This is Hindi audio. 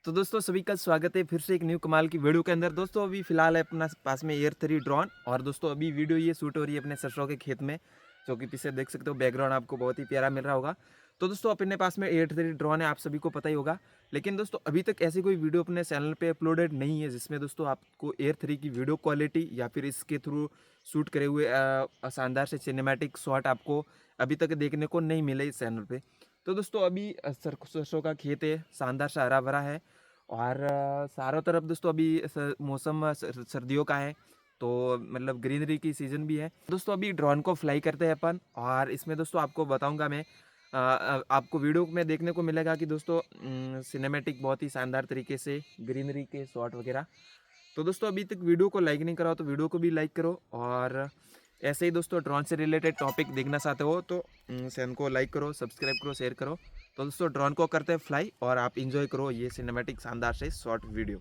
तो दोस्तों सभी का स्वागत है फिर से एक न्यू कमाल की वीडियो के अंदर। दोस्तों अभी फिलहाल है अपना पास में एयर 3 ड्रोन। और दोस्तों अभी वीडियो ये शूट हो रही है अपने सरसों के खेत में, जो कि पीछे देख सकते हो बैकग्राउंड आपको बहुत ही प्यारा मिल रहा होगा। तो दोस्तों अपने पास में एयर 3 ड्रोन है, आप सभी को पता ही होगा। लेकिन दोस्तों अभी तक ऐसी कोई वीडियो अपने चैनल पे अपलोडेड नहीं है जिसमें दोस्तों आपको एयर 3 की वीडियो क्वालिटी या फिर इसके थ्रू शूट करे हुए शानदार से सिनेमैटिक शॉट आपको अभी तक देखने को नहीं मिले इस चैनल पे। तो दोस्तों अभी सरसों का खेत है, शानदार सा हरा भरा है। और चारों तरफ दोस्तों अभी मौसम सर्दियों का है, तो मतलब ग्रीनरी की सीज़न भी है। दोस्तों अभी ड्रोन को फ्लाई करते हैं अपन, और इसमें दोस्तों आपको बताऊंगा मैं। आपको वीडियो में देखने को मिलेगा कि दोस्तों सिनेमैटिक बहुत ही शानदार तरीके से ग्रीनरी के शॉट वगैरह। तो दोस्तों अभी तक वीडियो को लाइक नहीं करा हो तो वीडियो को भी लाइक करो। और ऐसे ही दोस्तों ड्रोन से रिलेटेड टॉपिक देखना चाहते हो तो चैनल को लाइक करो, सब्सक्राइब करो, शेयर करो। तो दोस्तों ड्रोन को करते हैं फ्लाई और आप इंजॉय करो ये सिनेमैटिक शानदार से शॉर्ट वीडियो।